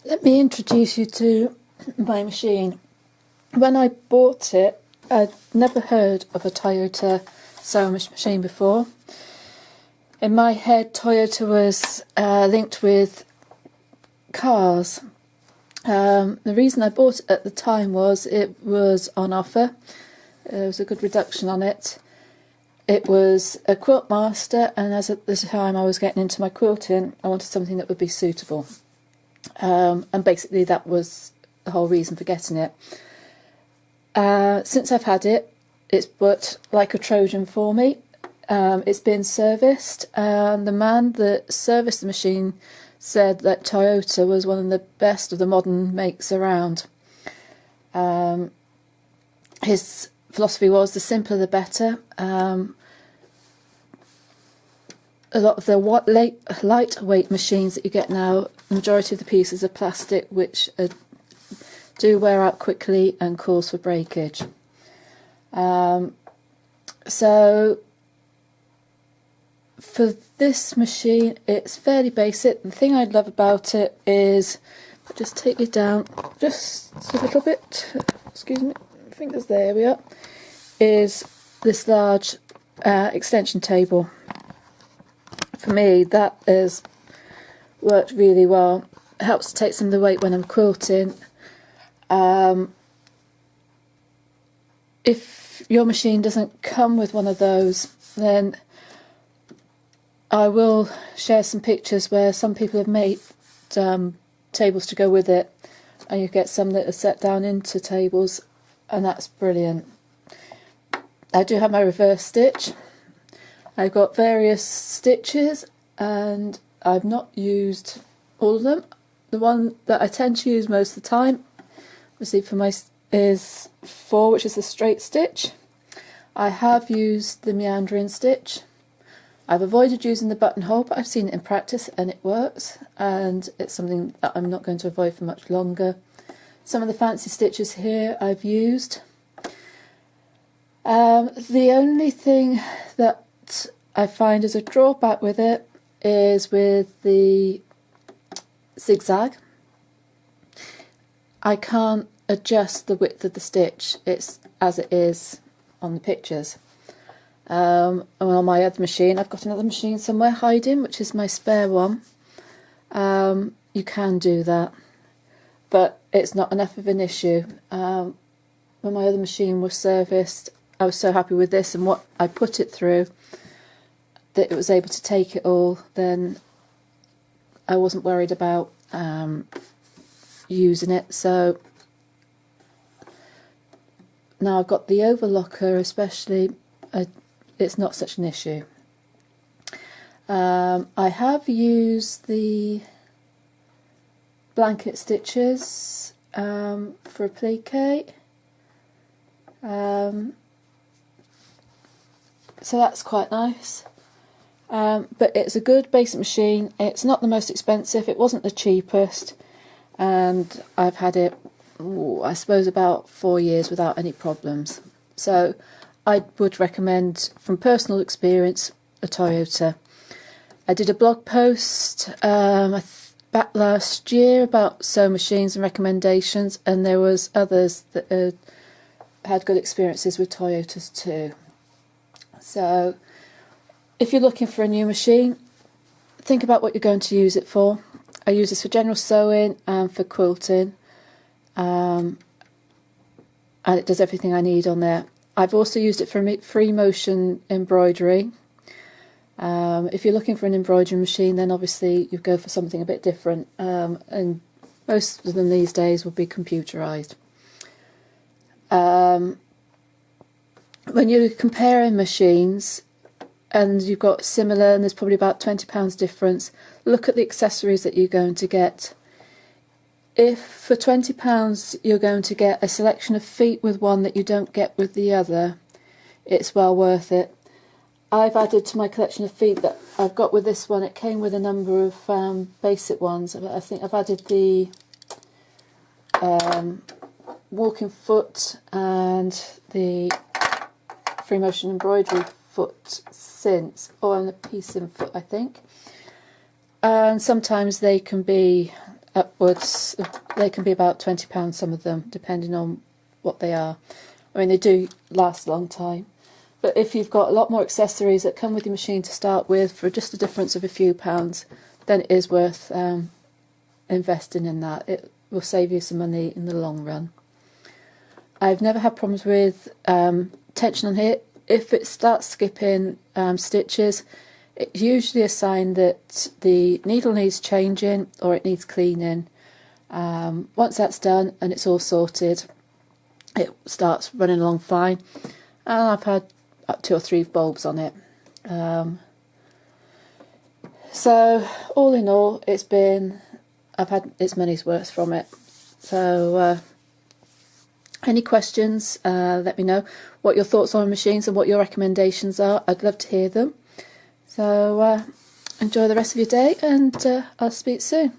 Let me introduce you to my machine. When I bought it, I'd never heard of a Toyota sewing machine before. In my head, Toyota was linked with cars. The reason I bought it at the time was it was on offer. There was a good reduction on it. It was a Quiltmaster, and as at the time I was getting into my quilting, I wanted something that would be suitable. And basically that was the whole reason for getting it. Since I've had it, it's worked like a Trojan for me. It's been serviced, and the man that serviced the machine said that Toyota was one of the best of the modern makes around. His philosophy was the simpler the better. A lot of the lightweight machines that you get now, the majority of the pieces are plastic, which do wear out quickly and cause for breakage. So for this machine, it's fairly basic. The thing I love about it is, I'll just take it down just a little bit, excuse me, fingers, there we are, is this large extension table. For me, that has worked really well. It helps to take some of the weight when I'm quilting. If your machine doesn't come with one of those, then I will share some pictures where some people have made tables to go with it, and you get some that are set down into tables, and that's brilliant. I do have my reverse stitch. I've got various stitches, and I've not used all of them. The one that I tend to use most of the time, obviously for my, is 4, which is the straight stitch. I have used the meandering stitch. I've avoided using the buttonhole, but I've seen it in practice and it works, and it's something that I'm not going to avoid for much longer. Some of the fancy stitches here I've used. The only thing that I find as a drawback with it is with the zigzag. I can't adjust the width of the stitch. It's as it is on the pictures. And on my other machine, I've got another machine somewhere hiding, which is my spare one. You can do that, but it's not enough of an issue. When my other machine was serviced, I was so happy with this and what I put it through that it was able to take it all. Then I wasn't worried about using it. So now I've got the overlocker, especially, it's not such an issue. I have used the blanket stitches for applique. So that's quite nice. But it's a good basic machine. It's not the most expensive, it wasn't the cheapest, and I've had it, I suppose, about 4 years without any problems. So I would recommend, from personal experience, a Toyota. I did a blog post back last year about sewing machines and recommendations, and there was others that had good experiences with Toyotas too. So if you're looking for a new machine, think about what you're going to use it for. I use this for general sewing and for quilting, and it does everything I need on there. I've also used it for free motion embroidery. If you're looking for an embroidery machine, then obviously you go for something a bit different, and most of them these days will be computerized. When you're comparing machines and you've got similar, and there's probably about £20 difference, look at the accessories that you're going to get. If for £20 you're going to get a selection of feet with one that you don't get with the other, it's well worth it. I've added to my collection of feet that I've got with this one, it came with a number of basic ones. I think I've added the walking foot and the free motion embroidery foot since, or on a piece in foot, I think. And sometimes they can be upwards. They can be about £20, some of them, depending on what they are. I mean, they do last a long time. But if you've got a lot more accessories that come with your machine to start with for just a difference of a few pounds, then it is worth investing in that. It will save you some money in the long run. I've never had problems with tension on here. If it starts skipping stitches, it's usually a sign that the needle needs changing or it needs cleaning. Once that's done and it's all sorted, it starts running along fine. And I've had up 2 or 3 bulbs on it. So all in all, I've had its money's worth from it. So any questions, let me know what your thoughts are on machines and what your recommendations are. I'd love to hear them. So enjoy the rest of your day, and I'll speak soon.